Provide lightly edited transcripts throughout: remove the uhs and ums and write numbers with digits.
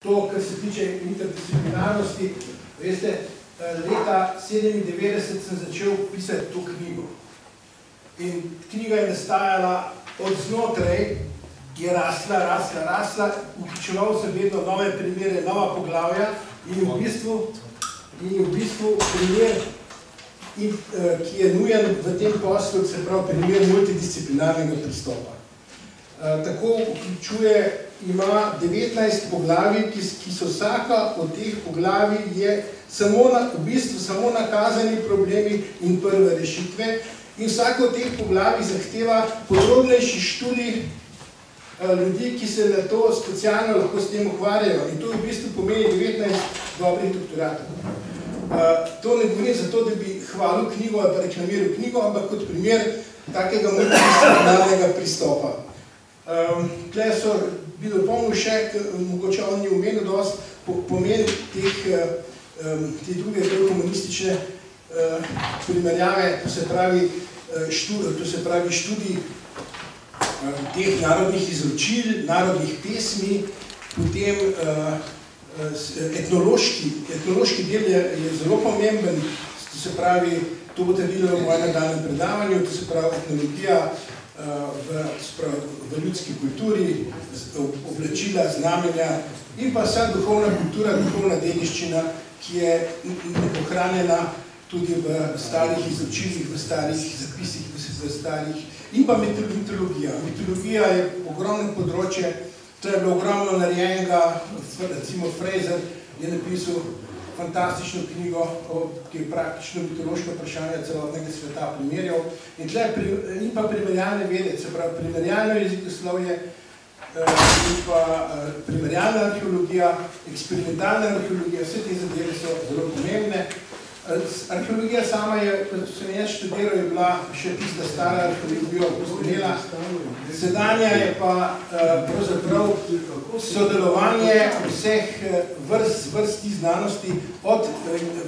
to, kar se tiče interdisciplinarnosti, veste, leta 1997 sem začel pisati to knjigo. In knjiga je nastajala od znotraj, je rasla, vključeval sem vedno nove primere, nova poglavja in v bistvu primer, ki je nujen v tem poslu, se pravi primer multidisciplinarnega pristopa. Tako vključuje, ima 19 poglavij, ki so vsaka od teh poglavij je v bistvu samo nakazani problemi in prve rešitve in vsaka od teh poglavij zahteva podrobnejši študij ljudi, ki se na to specialno lahko s tem ukvarjajo. In to v bistvu pomeni 19 dobrih doktoratov. To ne govorim zato, da bi hvalil knjigo ali pa reklamiral knjigo, ampak kot primer takega multidisciplinarnega pristopa. Tukaj so bi dopolnil še, mogoče on ni omenil dosti, pomen te druge komunistične primerjave, to se pravi študij teh narodnih izročil, narodnih pesmi, potem etnološki del je zelo pomemben, to se pravi, to boste videli v mojem nadaljnjem predavanju, to se pravi etnologija v ljudski kulturi, oblačila, znamenja in pa vsa duhovna kultura, duhovna dediščina, ki je ohranjena tudi v starih izročilih, v starih zapisih, v starih in pa mitologija. Mitologija je ogromno področje, to je bilo ogromno narejenega, recimo Fraser je napisal fantastično knjigo, ki je praktično mitološko vprašanje celotnega sveta primerjal. In pa primerjalne vede, se pravi primerjalno jezikoslovje in pa primerjalna arheologija, eksperimentalna arheologija, vse te zadeve so zelo pomembne. Arheologija sama je, kot sem jaz študiral, je bila še tista stara arheologija postojela. Sedanja je pa pravzaprav sodelovanje vseh vrsti znanosti, od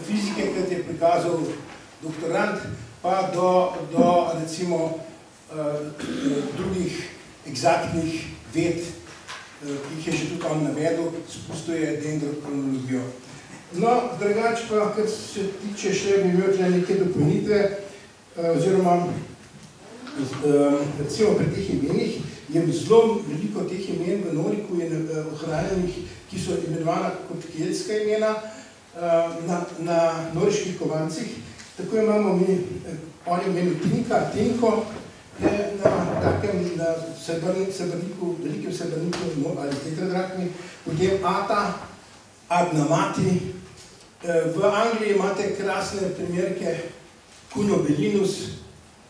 fizike, kot je prikazal doktorant, pa do recimo drugih egzaktnih ved, ki jih je že tudi on navedel, spustuje dendrokronologijo. No, drugače pa, kar se tiče še, bi imel tukaj neke dopolnitve, oziroma recimo pri teh imenih, je zelo veliko teh imen v Noriku je ohranjenih, ki so imenovana kot keltska imena na noriških kovancih. Tako imamo mi, on je imenil Tinko, je na takem, na srebrniku, velikem srebrniku ali tetradrakmi, potem Ata, Adnamati. V Angliji imate krasne primerke Cunobelinus,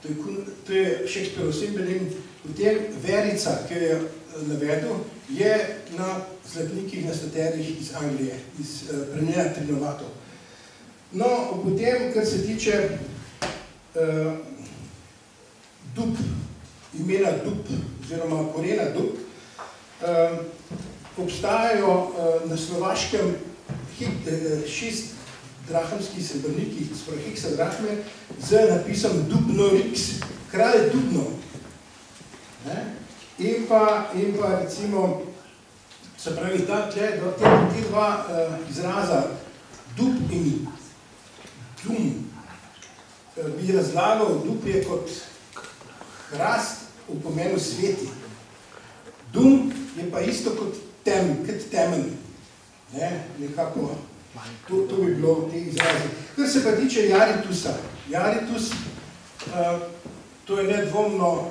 to je Shakespeareov Cymbeline, potem Verica, ki je navedel, je na zlatnikih na staterih iz Anglije, iz prenjena Trinovatov. No, potem, kar se tiče dub, imena dub, oziroma korena dub, obstajajo na slovaškem 6 drahamskih srebrnikih, sporo heksadrahme, z napisom Dubno Riks, kralj Dubno. In pa recimo, se pravi, te dva izraza, dub in dum, bi razlagal, dub je kot hrast v pomenu sveti. Dum je pa isto kot temen. Nekako, to bi bilo v teh izrazih. Kar se pa tiče Jaritusa. Jaritus, to je nedvomno,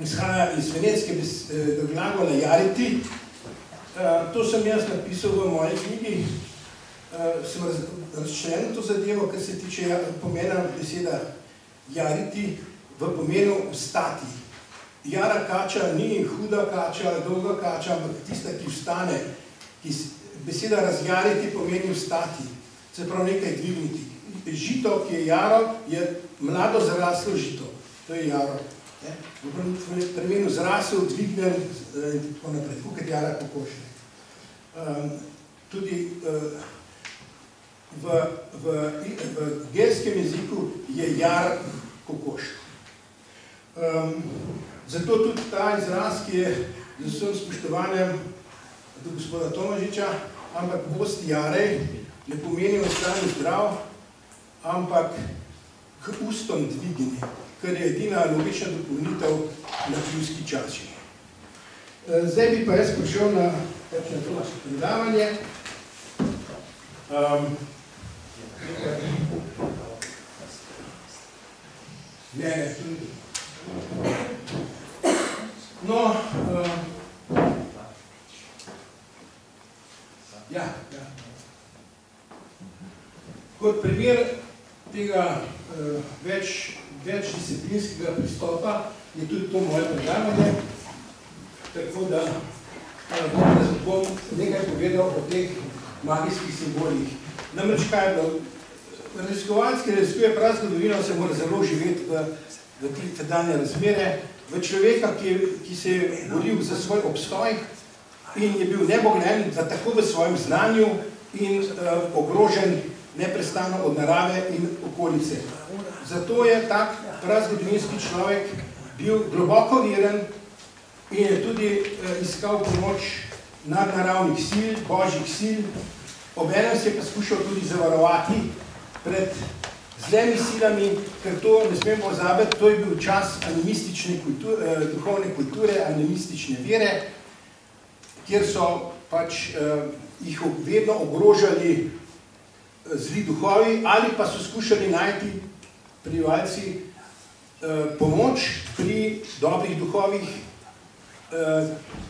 izhaja iz venetske glagola jariti. To sem jaz napisal v moji knjigi. Sem razčlenil to zadevo, kar se tiče pomena beseda jariti v pomenu vstati. Jara kača ni huda kača, dolga kača, ampak tista, ki vstane. Beseda razjariti pomeni vstati, se pravi nekaj dvigniti. Žito, ki je jaro, je mlado zraslo žito. To je jaro. V premenu zrasel, dvignen in tako naprej, tako kot jara kokošne. Tudi v gelskem jeziku je jar kokoš. Zato tudi ta izraz, ki je z vsem spoštovanjem do gospoda Tomažiča, ampak bosti jarej ne pomeni ostani zdrav, ampak k ustom dvigini, kar je edina logična dopolnitev na pivski čaši. Zdaj bi pa jaz prišel na to predavanje. No, kot primer tega večdisciplinskega pristopa je tudi to moje predavanje, tako da bom nekaj povedal o teh magijskih simbolih. Namreč kaj je bilo? Raziskovalec, ki raziskuje prazgodovino, se mora zelo živeti v te danje razmere, v človeka, ki se je boril za svoj obstoj in je bil nebogljen, da tako v svojem znanju in ogrožen neprestano od narave in okolice. Zato je tak prazgodovinski človek bil globoko veren in je tudi iskal pomoč nadnaravnih sil, božjih sil, obenem se je pa skušal tudi zavarovati pred zlemi silami, ker to ne smemo pozabiti, to je bil čas animistične duhovne kulture, animistične vere, kjer so pač jih vedno ogrožali zli duhovi ali pa so skušali najti prebivalci pomoč pri dobrih duhovih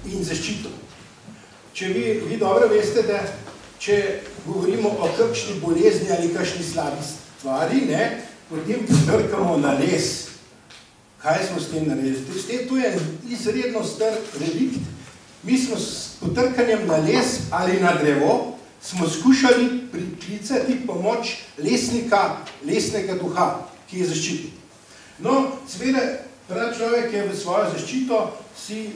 in zaščito. Če vi dobro veste, da če govorimo o kakšni bolezni ali kakšni slabi stvari, potem potrkamo na les. Kaj smo s tem naredili? To je izredno star relikt. Mi smo s potrkanjem na les ali na drevo smo skušali priklicati pomoč lesnega duha, ki je zaščitil. No, seveda, prav človek je v svojo zaščito si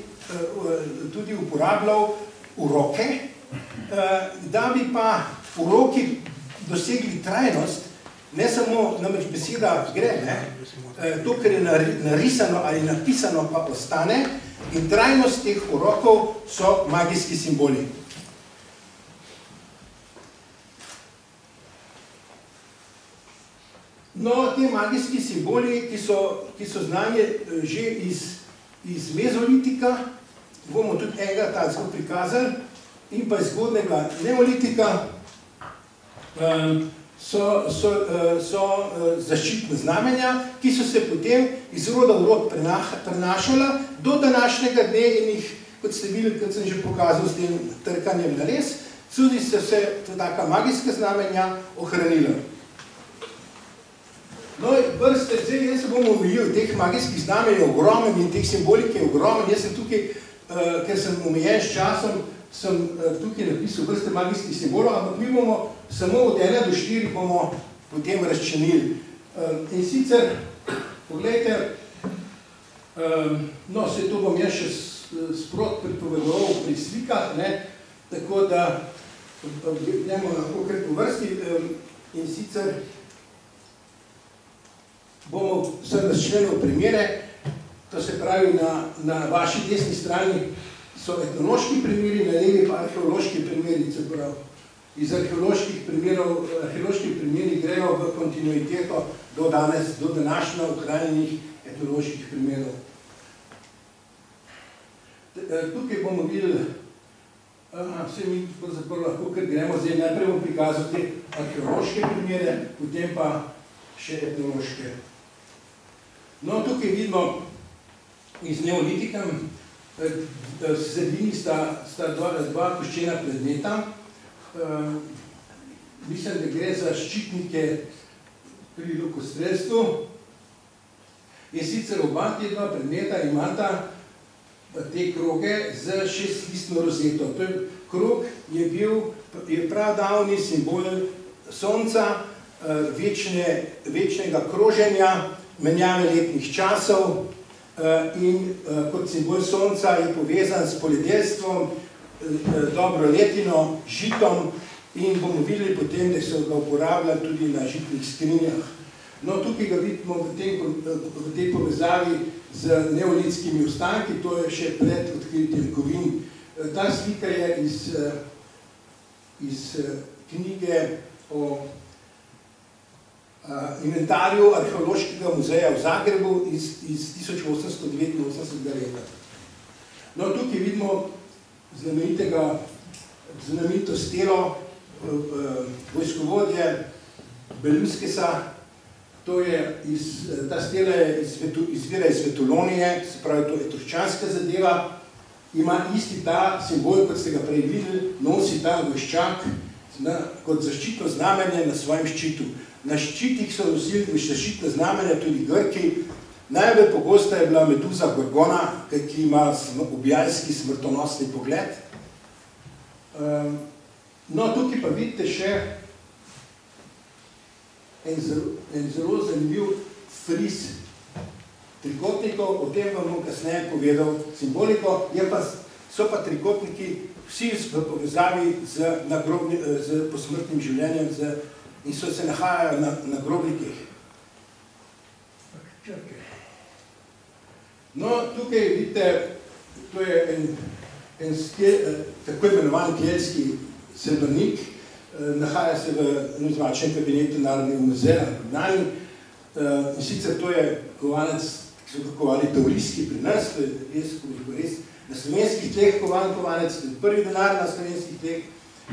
tudi uporabljal uroke, da bi pa uroki dosegli trajnost, ne samo namreč beseda gre, to, kar je narisano ali napisano, pa ostane in trajnost teh urokov so magijski simboli. No, te magijski simboli, ki so znani že iz mezolitika, bomo tudi enega takega prikazali, in pa iz zgodnjega neolitika so zaščitne znamenja, ki so se potem iz roda v rod prenašala do današnjega dne in jih, kot ste videli, kot sem že pokazal s tem trkanjem na les, tudi so se taka magijska znamenja ohranila. No, vrste, zdaj jaz se bom omejil, teh magijskih znamenj je ogromen in teh simbolik je ogromen. Jaz sem tukaj, ker sem omejen s časom, sem tukaj napisal vrste magijskih simbolov, ampak mi bomo samo od 1 do 4 bomo potem razčlenili. In sicer, poglejte, no, se to bom jaz še sprot pripovedoval pri slikah, tako da gremo lahko kar po vrsti in sicer bomo vse razčlenil primere, to se pravi na vaši desni strani so etnološki primeri, na levi pa arheološki primeri, se pravi. Iz arheoloških primeri grejo v kontinuiteto do današnjo ohranjenih etnoloških primerov. Tukaj bomo videli, vse mi lahko kar gremo, zdaj najprej bom prikazal te arheološke primere, potem pa še etnološke. No, tukaj vidimo iz neolitika, v sredini sta dva koščena predmeta. Mislim, da gre za ščitnike pri lokostrelstvu. In sicer oba te dva predmeta imata te kroge z 6-listno rozeto. Krog je pradavni simbol sonca, večnega kroženja, menjave letnih časov in kot simbol sonca je povezan s poljedelstvom, dobro letino, žitom in bomo videli potem, da so ga uporabljali tudi na žitnih skrinjah. No, tukaj ga vidimo v tej povezavi z neolitskimi ostanki, to je še pred odkritjem kovin Ta slika je iz knjige o inventarju Arheološkega muzeja v Zagrebu iz 1889 leta. No, tukaj vidimo znamenito stelo vojskovodje Beluskesa. Ta stela izvira iz Vetulonije, se pravi, to je etruščanska zadeva. Ima isti ta simbol, kot ste ga prej videli, nosi ta vojščak kot zaščitno znamenje na svojem ščitu. Na ščitih so nosili zaščitno znamenje tudi Grki. Najbolj pogosta je bila meduza Gorgona, ki ima ubijalski smrtonosni pogled. No, tukaj pa vidite še en zelo zanimiv fris trikotnikov, o tem vam bom kasneje povedal simboliko, so pa trikotniki vsi v povezavi z posmrtnim življenjem in se nahajajo na grobnikih. No, tukaj vidite, to je en tako imenovan keltski srebrnik, nahaja se v nezvačnem kabinetu Narodnega muzeja v Ljubljani. In sicer to je kovanec, ki so ga kovali taurijski pri nas, to je res na slovenskih tleh kovan kovanec, to je prvi denar na slovenskih tleh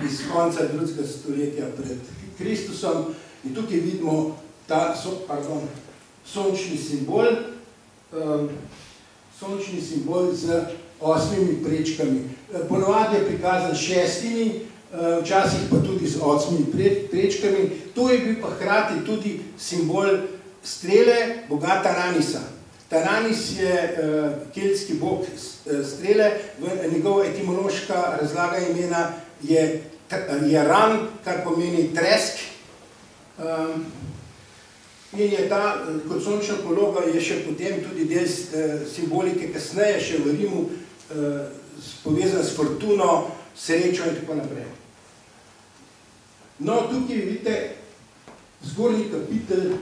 iz konca 2. stoletja pred Kristusom. In tukaj vidimo ta sončni simbol z 8 prečkami. Ponovadi je prikazan 6, včasih pa tudi z 8 prečkami. To je bil pa hkrati tudi simbol strele boga Taranisa. Taranis je keltski bog strele, njegova etimološka razlaga imena je ran, kar pomeni tresk. In je ta, kot sončna pologa, je še potem tudi del simbolike kasneje, še v Rimu, povezan s fortuno, srečo in tako naprej. No, tukaj vidite zgornji kapitel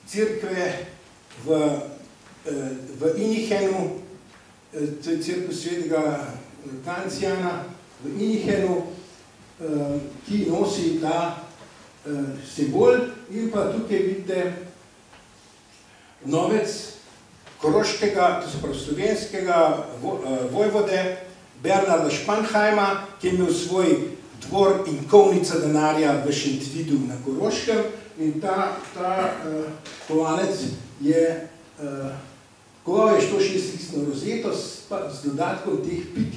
cerkve v Inihenu, to je cerkev svetega Kancijana v Inihenu, ki nosi ta simbol, in pa tukaj vidite novec koroškega, to se pravi slovenskega vojvode Bernarda Španheima, ki je imel svoj dvor in kovnica denarja v Šentvidu na Koroškem, in ta kovanec je koval 106-listno rozeto z dodatkom teh pik.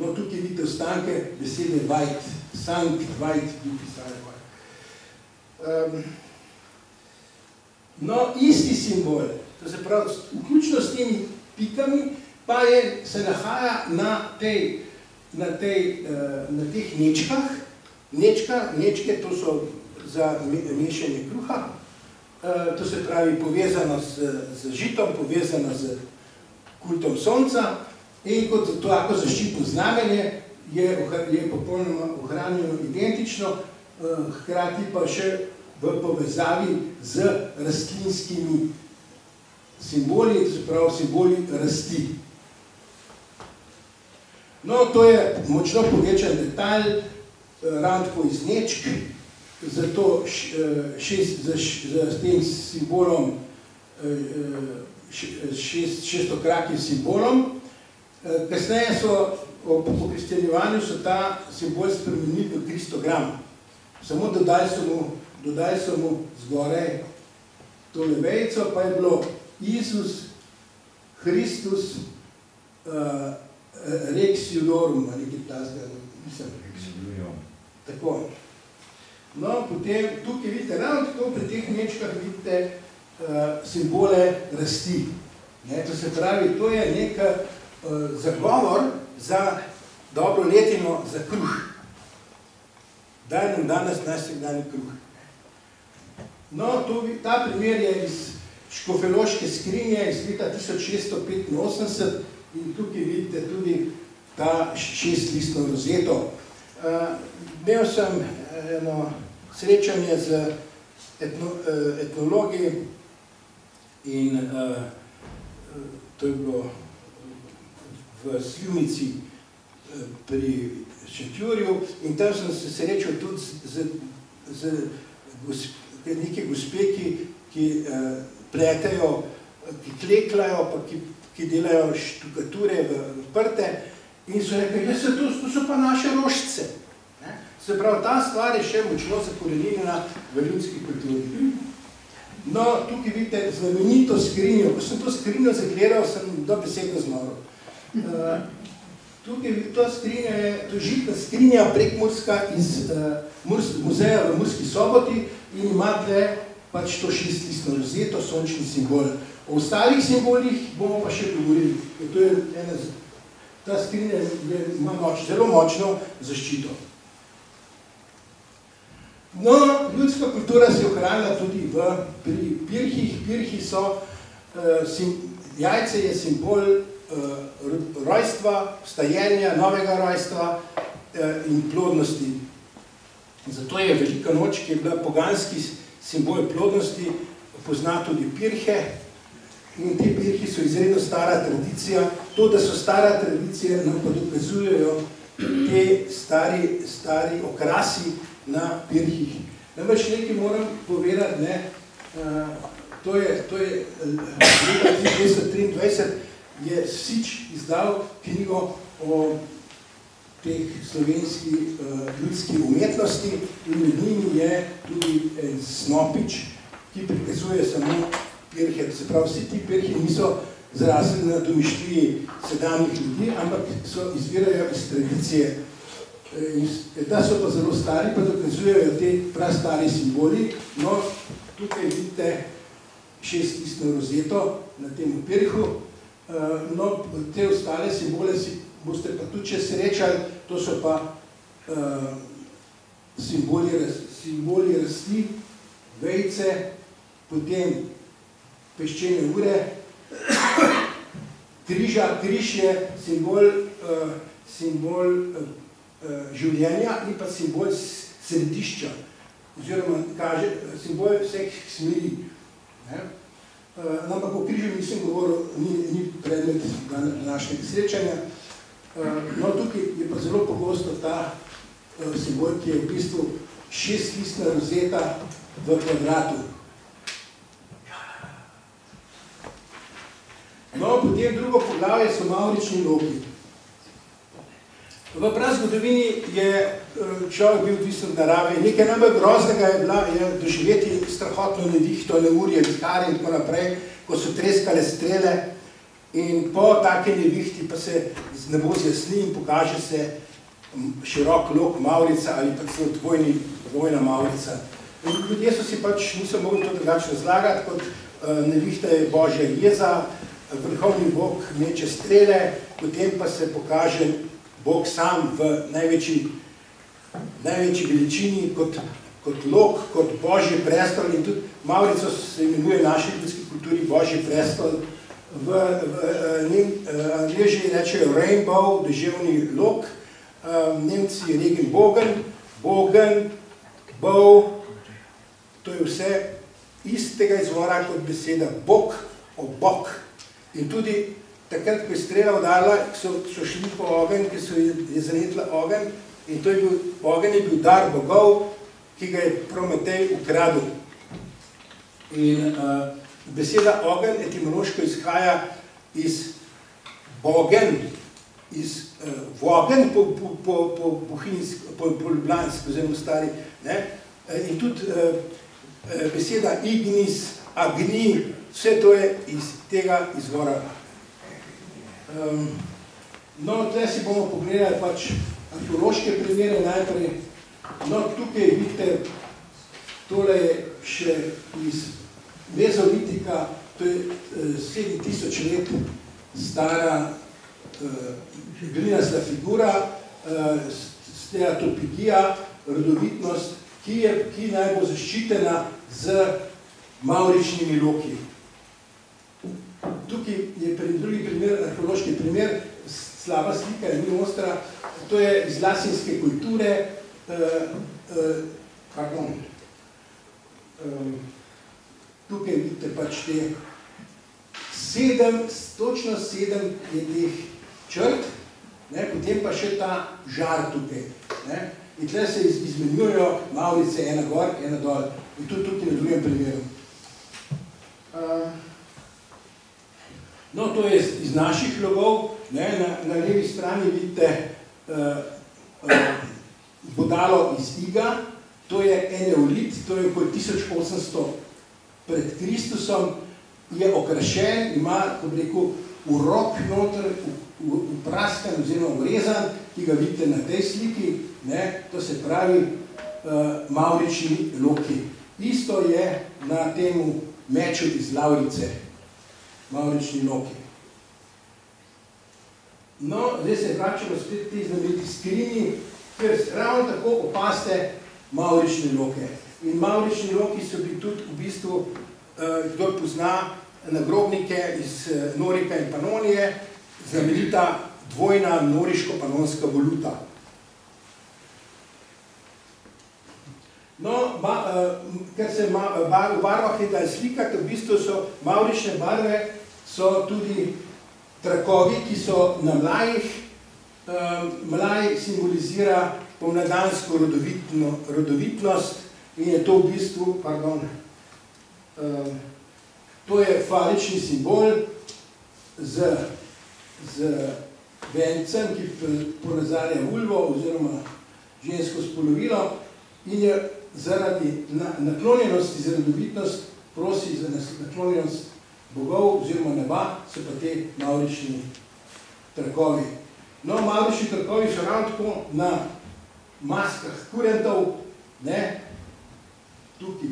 No, tukaj vidite ostanke besede vajt, sankt, vajt, no, isti simbol, to se pravi, vključno s temi pikami, pa se nahaja na teh nečkah. Nečke, to so za mešanje kruha, to se pravi povezano z žitom, povezano z kultom sonca, in kot tako zaščitno znamenje je popolnoma ohranjeno identično, hkrati pa še v povezavi z rastlinskimi simboli, to se pravi simboli rasti. No, to je močno povečan detalj, ravno tako iz nečk, zato s tem simbolom, šestokrakim simbolom. Kasneje po kristjanjevanju so ta simbol spremenili v kristogram. Samo dodali so mu zgoraj tole vejico, pa je bilo Iisus Christus Rex Judorum, ali nekaj tazga, mislim. Tako. No, potem tukaj vidite, ravno tako pri teh nečkah vidite simbole rasti. To se pravi, to je nek zagovor za dobro letino, za kruh. Daj nam danes najvsakdanji kruh. No, ta primer je iz Škofjeloške skrinje iz leta 1685 in tukaj vidite tudi ta 6-listno rozeto. Imel sem eno srečanje z etnologi in to je bilo v Slivnici pri Šentjurju in tam sem se srečal tudi z neke gospe, ki pletejo, ki kleklajo, pa ki delajo štukature v prte in so rekli, to so pa naše rožice. Se pravi, ta stvar je še močno zakorenjena v ljudski kulturi. No, tukaj vidite znamenito skrinjo. Ko sem to skrinjo zagledal, sem dobesedno zmoril. Tukaj to skrinja je tožitna skrinja prekmurska iz muzeja v Murski Soboti in ima tle pač to šestlistno rozeto, sončni simbol. O ostalih simbolih bomo pa še govorili. Ta skrinja ima zelo močno zaščito. No, ljudska kultura se je ohranila tudi pri pirhih. Pirhi so, jajce je simbol rojstva, vstajenja, novega rojstva in plodnosti. Zato je Velika noč, ki je bila poganski simbol plodnosti, pozna tudi pirhe. In te pirhi so izredno stara tradicija. To, da so stara tradicija, nam pa dokazujejo te stari okrasi na pirhih. Namreč nekaj moram povedati, to je leta 1923 je Sič izdal knjigo o teh slovenski ljudski umetnosti in med njimi je tudi en snopič, ki prikazuje samo pirhe. Se pravi, vsi ti pirhi niso zrasli na domišljiji sedanjih ljudi, ampak izvirajo iz tradicije. Da so pa zelo stari, pa dokazujejo te prastari simboli. No, tukaj vidite šestlistno rozeto na tem pirhu. No, te ostale simbole si boste pa tudi še srečali, to so pa simboli rasti, vejce, potem peščene ure, križa, križ je simbol življenja in pa simbol središča, oziroma kaže simbol vseh smeri. Ampak o križu nisem govoril, ni predmet današnjega srečanja. No, tukaj je pa zelo pogosto ta simbol, ki je v bistvu šestlistna rozeta v kvadratu. No, potem drugo poglavje so mavrični loki. V prazgodovini je človek bil odvisen od narave. Nekaj najbolj groznega je doživeti strahotno nevihto, neurje, vihare in tako naprej, ko so treskale strele in po take nevihti pa se z nebo zjasni in pokaže se širok lok mavrica ali pa celo dvojna mavrica. Ljudje so si pač niso mogli to drugače razlagati, kot nevihta je božja jeza, vrhovni bog meče strele, potem pa se pokaže Bog sam v največji veličini kot lok, kot božji prestol in tudi mavrico se imenuje v naši ljudski kulturi božji prestol. V Angleži rečejo rainbow, deževni lok, Nemci regenbogen, bogen, bow, to je vse istega izvora kot beseda bog, obok. In tudi takrat, ko je strela udarila, so šli po ogenj, ki je zanetla ogenj in ogenj je bil dar bogov, ki ga je Prometej ukradil. In beseda ogenj etimološko izhaja iz bogen, iz vogen po ljubljanski, oziroma stari. In tudi beseda ignis, agni, vse to je iz tega izvora. No, tle si bomo pogledali pač arheološke primere najprej. No, tukaj vidite, tole je še iz mezolitika, to je 7000 let stara glinasta figura, steatopigija, rodovitnost, ki naj bo zaščitena z mavričnimi loki. Tukaj je drugi primer, arheološki primer, slaba slika je ni ostra, to je iz lasinske kulture, tukaj vidite pač te točno 7 je teh črt potem pa še ta žar tukaj. In tle se izmenjujo mavrice, ena gor, ena dol. In tudi tukaj na drugem primeru. No, to je iz naših logov. Na levi strani vidite bodalo iz iga. To je eneolit, to je okoli 1800 pred Kristusom. Je okrašen, ima, kot bi rekel, urok noter, upraskan oziroma urezan, ki ga vidite na tej sliki. To se pravi mavrični loki. Isto je na temu meču iz Lavrice, mavrični loki. No, zdaj se vračamo spet te znameniti skrini, ker ravno tako opazite mavrične loke. In mavrični loki so bili tudi v bistvu, kdor pozna nagrobnike iz Norika in Panonije, znamenita dvojna noriško-panonska voluta. No, ker se v barvah ne da slikati, v bistvu so mavrične barve, so tudi trakovi, ki so na mlajih. Mlaj simbolizira pomladansko rodovitnost in je to v bistvu, to je falični simbol z vencem, ki ponazarja vulvo oziroma žensko spolovilo in je zaradi naklonjenosti za rodovitnost prosi za naklonjenost bogov oziroma neba, so pa te mavrični trakovi. No, mavrični trakovi so ravno tako na maskah kurentov, tukaj,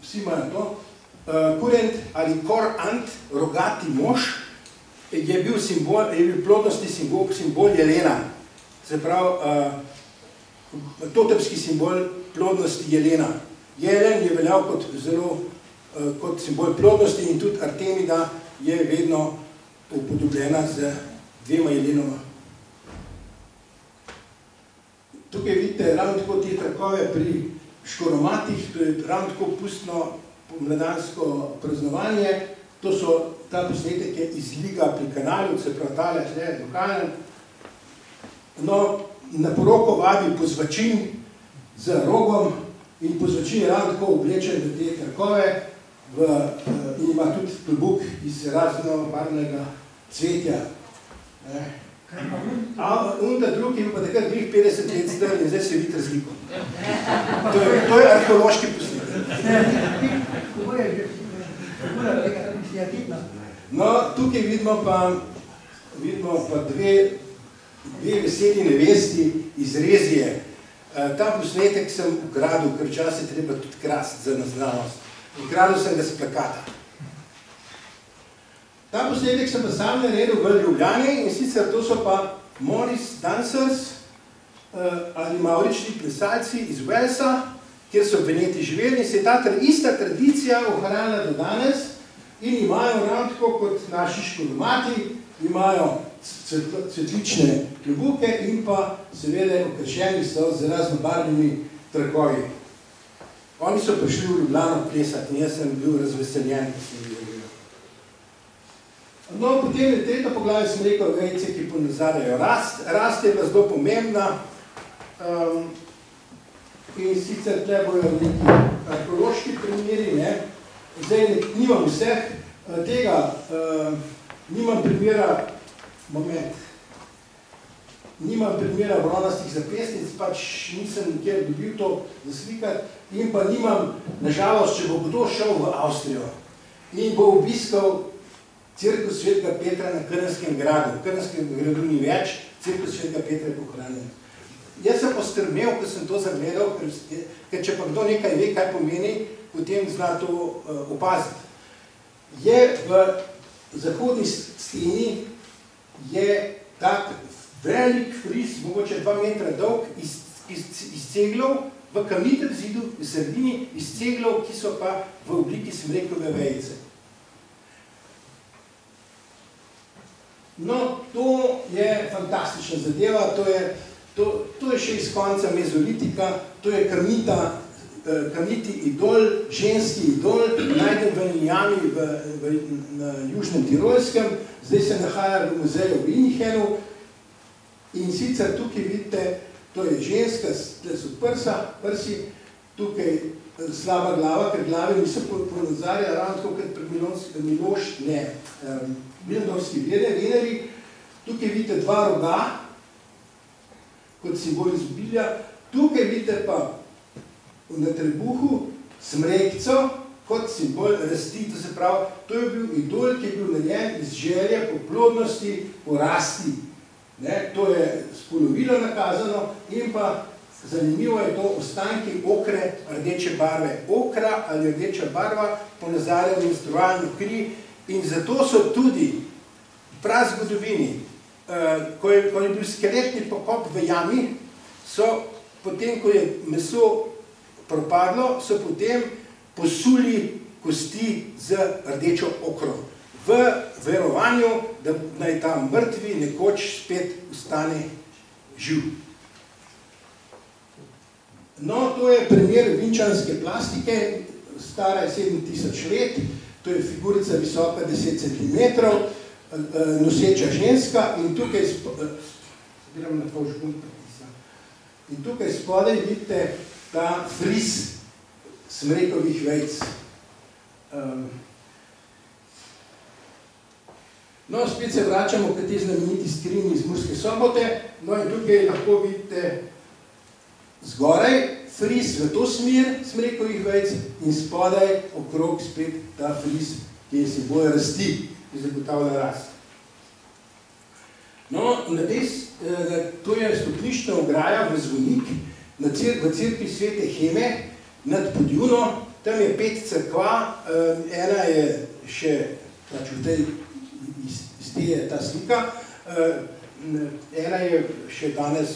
vsi imajo to. Kurent ali korant, rogati mož, je bil plodnosti simbol jelena. Se pravi, totemski simbol plodnosti jelena. Jelen je veljal kot simbol plodnosti in tudi Artemida je vedno upodobljena z dvema jelenoma. Tukaj vidite ravno tako te trakove pri škoromatih, to je ravno tako pustno pomladansko praznovanje. To so ta posnetek je iz Liga pri kanalu, se pravi tale, tle, lokalnem. No, na poroko vabi pozvačin z rogom in pozvačin je ravno tako oblečen v te trakove in ima tudi klobuk iz raznobarvnega cvetja. Ta drugi je pa takrat 50 let strl in zdaj se vidi razliko. To je arheološki posnetek. No, tukaj vidimo pa dve veseli nevesti iz Rezije. Ta posnetek sem ukradil, ker včasih je treba tudi krasti za naznanost. Ukradil sem ga s plakata. Ta posnetek sem pa sam naredil v Ljubljani in sicer to so pa Morris Dancers ali mavrični plesalci iz Walesa, kjer so v Veneti živeli in se je ta ista tradicija ohranila do danes in imajo ravno tako kot naši škoromati, imajo cvetlične klobuke in pa seveda okrašeni so z raznobarvnimi trakovi. Oni so prišli v Ljubljano plesati in jaz sem bil razveseljen, ko sem bil. No, potem je tretje poglavje, sem rekel, vejce, ki ponazarjajo rast. Rast je bila zelo pomembna in sicer tle bojo neki arheološki primeri, Zdaj nimam vseh tega, nimam primera bronastih zapestnic, pač nisem nikjer dobil to zaslikati in pa nimam, nažalost, če bo kdo šel v Avstrijo in bo obiskal Cirkus Svetega Petra na Krnskem gradu. V Krnskem gradu ni več, Cirkus Svetega Petra je pohranjen. Jaz sem postrmel, ko sem to zagledal, ker če pa kdo nekaj ve, kaj pomeni, potem zna to opaziti. Je v zahodni steni je tak velik fris, mogoče 2 metra dolg, iz ceglov, v kamnitem zidu, v sredini, iz ceglov, ki so pa v obliki smrekove vejice. No, to je fantastična zadeva, to je še iz konca mezolitika, to je kamniti idol, ženski idol, najden v jami na Južnem Tirolskem, zdaj se nahaja v muzeju v Inihenu In sicer tukaj vidite, to je ženska, tukaj so prsi, tukaj slaba glava, ker glave niso ponazarja, ravno tako kot pri Milendorski Veneri. Tukaj vidite dva roga, kot simbol izobilja. Tukaj vidite pa na trebuhu smrekco, kot simbol rasti, to se pravi, to je bil idol, ki je bil narejen iz želje po plodnosti, po rasti. To je spolovilo nakazano in pa zanimivo je to ostanki okre rdeče barve. Okra ali rdeča barva ponazarja menstrualno kri in zato so tudi v prazgodovini, ko je bil skeletni pokop v jami, so potem, ko je meso propadlo, so potem posuli kosti z rdečo okro. V verovanju, da naj ta mrtvi nekoč spet ostane živ. No, to je primer vinčanske plastike, stara je 7000 let, to je figurica visoka 10 cm, noseča ženska in tukaj spodaj vidite ta fris smrekovih vejc. No, spet se vračamo k tej znameniti skrini iz Murske Sobote, no in tukaj lahko vidite zgoraj fris v to smer smrekovih vejc in spodaj okrog spet ta fris, ki je simbol rasti, ki zagotavlja rast. No, to je stopniščna ograja v Zvonik, v cerkvi Svete Heme nad Podjuno, tam je 5 cerkva, ena je še, pač v tej izde je ta slika, ena je še danes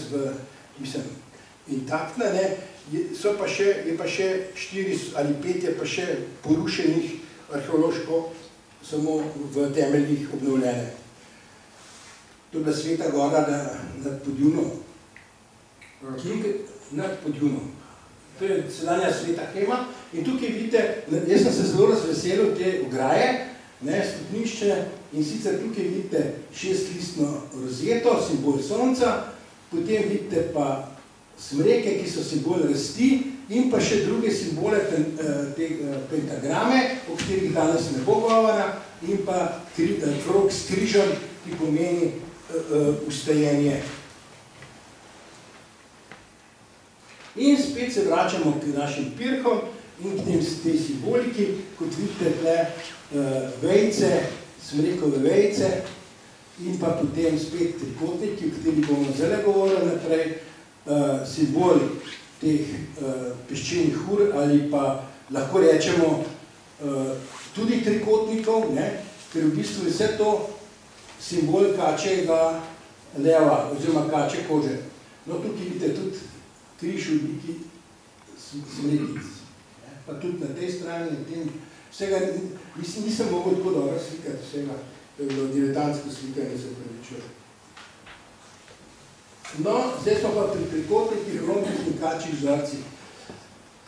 intaktna, je pa še 4 ali 5 je pa še porušenih arheološko samo v temeljih obnovljene. To je bila Sveta gora nad Podjuno. Nad Podjuno. To je sedanja Sveta Hema in tukaj vidite, jaz sem se zelo razveselil te ograje, stopnišče in sicer tukaj vidite 6-listno rozeto, simbol sonca, potem vidite pa smreke, ki so simbol rasti in pa še druge simbole, pentagrame, o katerih danes ne bo govora, in pa krog s križem, ki pomeni ustajenje. In spet se vračamo k našim pirhom in k tej simboliki, kot vidite tle vejce, smrekove vejce in pa potem spet trikotniki, o kateri bomo zelo govorili naprej, simbol teh peščenih ur ali pa lahko rečemo tudi trikotnikov, ker v bistvu je vse to simbol kačjega leva oziroma kačje kože. No, tukaj vidite tudi križ v obliki smrekic. Pa tudi na tej strani, na tem, vsega, nisem mogel tako dobro slikati vsega, to je bilo diletantsko slikanje, se pravičujem. No, zdaj smo pa pri trikotnikih, romih in kačjih vzorcih.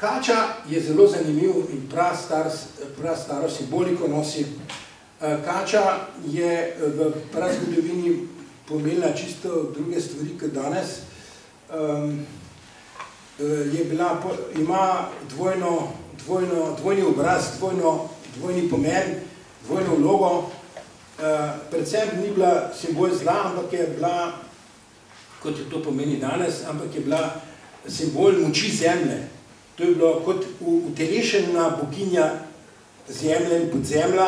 Kača je zelo zanimiv in prastaro simboliko nosi. Kača je v prazgodovini pomenila čisto druge stvari kot danes. Ima dvojni obraz, dvojni pomen, dvojno vlogo. Predvsem ni bila simbol zla, ampak je bila, kot je to pomeni danes, ampak je bila simbol moči zemlje. To je bilo kot utelešena boginja zemlje in podzemlja.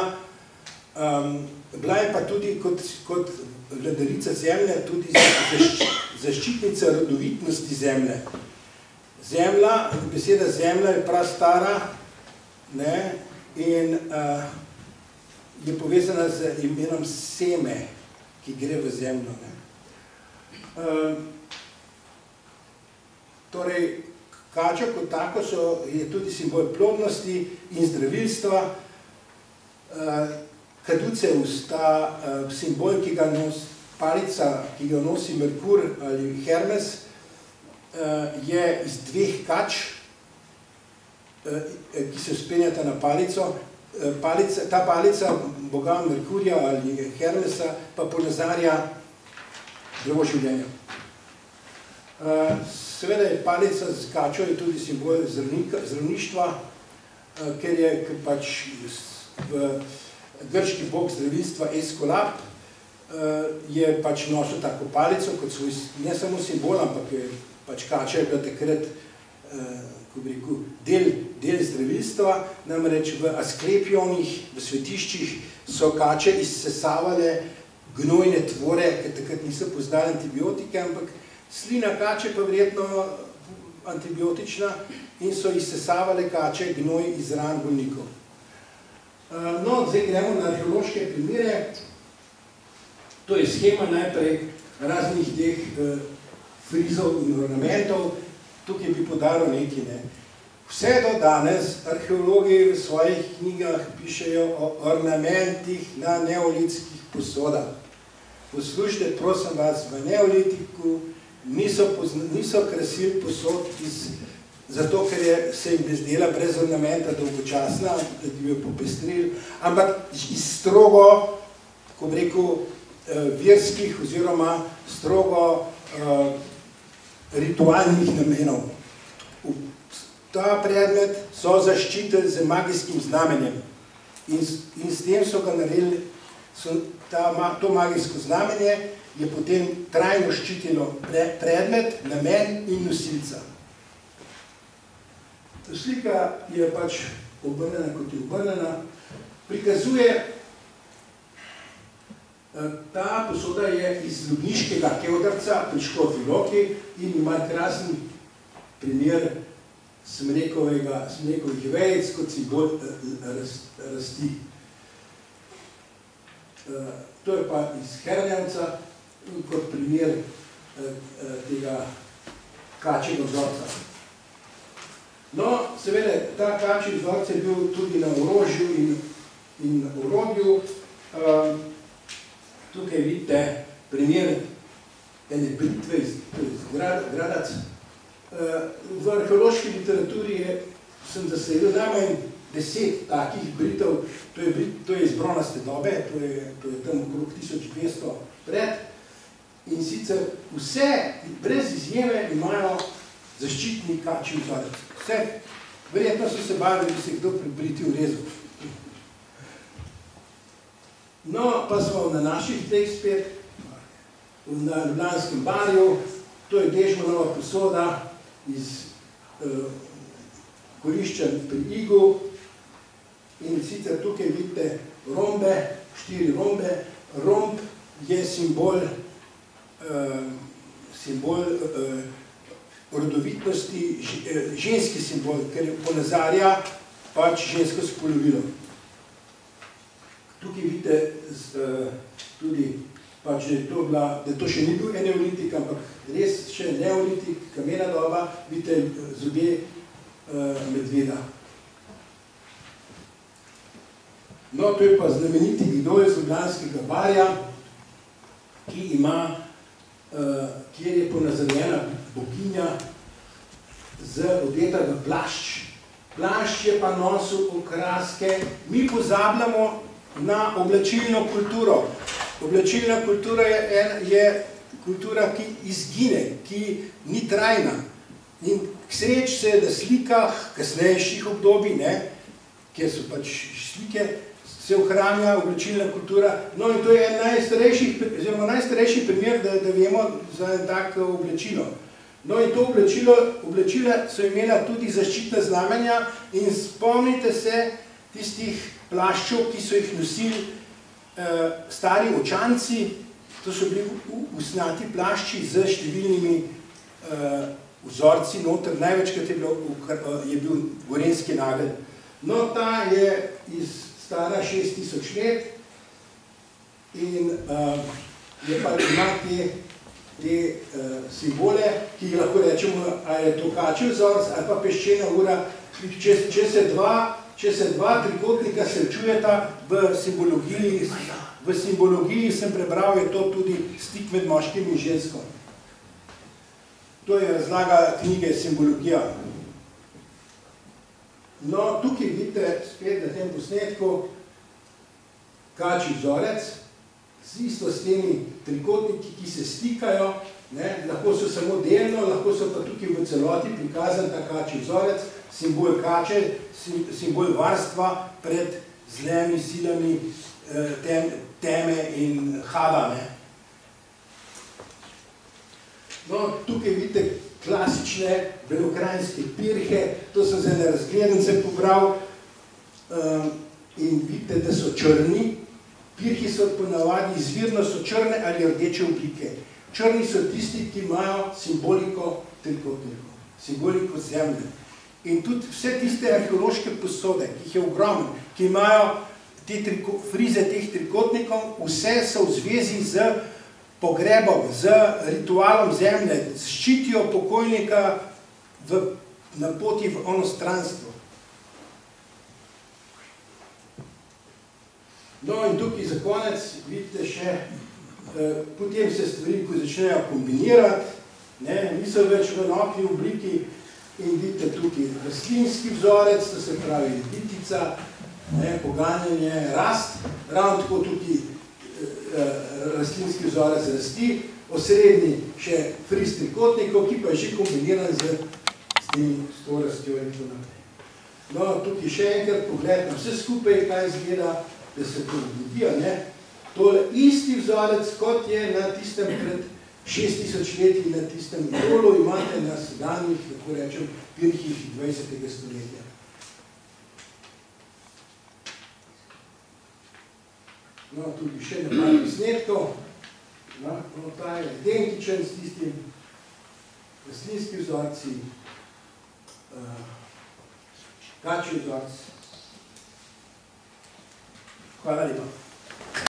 Bila je pa tudi kot vladarica zemlje, tudi zaščitnica rodovitnosti zemlje. Zemlja, beseda zemlja je prastara in je povezana z imenom seme, ki gre v zemljo. Torej, kača kot tako je tudi simbol plodnosti in zdravilstva. Kaduceus, ta simbol, ki ga nosi palica, ki ga nosi Merkur ali Hermes, je iz 2 kač, ki se vzpenjata na palico. Ta palica boga Merkurja ali Hermesa pa ponazarja drevo življenja. Seveda je palica z kačo je tudi simbol zdravništva, ker je pač grški bog zdravilstva Eskulap je pač nosil tako palico kot svoj, ne samo simbol, ampak je pač kača je bila takrat, ko bi rekel, del zdravilstva, namreč v Asklepionih, v svetiščih so kače izsesavale gnojne tvore, ker takrat niso poznali antibiotike, ampak slina kače pa verjetno antibiotična in so izsesavale kače gnoj iz ran bolnikov. No, zdaj gremo na arheološke primere. To je schema najprej raznih teh frizov in ornamentov. Tukaj bi podaril nekaj, ne. Vse do danes arheologi v svojih knjigah pišejo o ornamentih na neolitskih posodah. Poslušajte, prosim vas, v neolitiku niso krasili posod zato, ker se jim zdela brez ornamenta dolgočasna, da bi jo popestrili, ampak iz strogo, ko bi rekel, verskih oziroma strogo ritualnih namenov. Ta predmet so zaščitili z magijskim znamenjem in s tem so ga naredili, to magijsko znamenje je potem trajno ščitilo predmet, namen in nosilca. Slika je pač obrnjena, kot je obrnjena, prikazuje, ta posoda je iz Lubniškega Kevdarca pri Škofji Loki in ima krasen primer smrekovih vejic kot simbol rasti. To je pa iz Hernjevca kot primer tega kačjega vzorca. No, seveda, ta kačji vzorc je bil tudi na orožju in orodju. Tukaj vidite primer ene britve iz Gradac. V arheološki literaturi sem zasledil najmanj 10 takih britev, to je iz bronaste dobe, to je tam okrog 1200 pred. In sicer vse, brez izjeme, imajo zaščitni kačji vzorec. Vse, verjetno so se bavili, da bi se kdo pri briti urezal. No, pa smo na naših tleh spet, na Ljubljanskem barju, to je Dežmanova posoda iz korišča pri Igu in sicer tukaj vidite rombe, 4 rombe. Romb je simbol rodovitnosti, ženski simbol, ker ponazarja pač žensko spolovilo. Tukaj vidite tudi, da to še ni bil neolitik, ampak res še neolitik, kamena doba, vidite zobje medveda. No, to je pa znameniti Gdoj iz Ljubljanskega barja, kjer je ponazorjena boginja odeta v plašč. Plašč je pa nosil okraske. Mi pozabljamo na oblačilno kulturo. Oblačilna kultura je kultura, ki izgine, ki ni trajna. In k sreči se je na slikah kasnejših obdobij, kjer so pač slike, se ohranja oblačilna kultura. No in to je najstarejši primer, da vemo za tak oblačilo. No in to oblačila so imela tudi zaščitna znamenja in spomnite se tistih plaščov, ki so jih nosili stari očanci, to so bili usnati plašči z številnimi vzorci noter, največkrat je bil gorenjski nagelj. No, ta je stara 6000 let in ima te simbole, ki jih lahko rečemo, ali je to kačji vzorc ali pa peščena ura. Če se dva trikotnika srečujeta v simbologiji, sem prebral, je to tudi stik med moškim in žensko. To je razlaga knjige Simbologija. No, tukaj vidite spet na tem posnetku kačji vzorec, isto s temi trikotniki, ki se stikajo Lahko so samo delno, lahko so pa tukaj v celoti prikazan ta kačji vzorec, simbol kače, simbol varstva pred zlemi silami teme in hada. No, tukaj vidite klasične belokranjske pirhe, to so zdaj na razgledance pobral in vidite, da so črni. Pirhi so ponavadi izvirno so črne ali rdeče oblike. Črni so tisti, ki imajo simboliko trikotnikov, simboliko zemlje. In tudi vse tiste arheološke posode, ki jih je ogromno, ki imajo frize teh trikotnikov, vse so v zvezi z pogrebom, z ritualom zemlje, ščitijo pokojnika na poti v onostranstvo. No in tukaj za konec vidite še, potem se stvari, ko začnejo kombinirati, niso več v enotni obliki in vidite tukaj rastlinski vzorec, to se pravi bitica, poganjanje, rast, ravno tako tukaj rastlinski vzorec rasti, osrednji še friz trikotnikov, ki pa je že kombiniran s to rastjo in tako naprej. No, tukaj še enkrat pogled na vse skupaj, kaj izgleda, da se to zgodijo. Tole isti vzorec, kot je na tistem pred 6000 leti, na tistem idolu, imate na sedanjih, tako rečem, pirhih 20. stoletja. No, tudi še nekaj posnetkov. Ta je identičen s tistim rastlinski vzorci, kačji vzorci. Hvala lepa.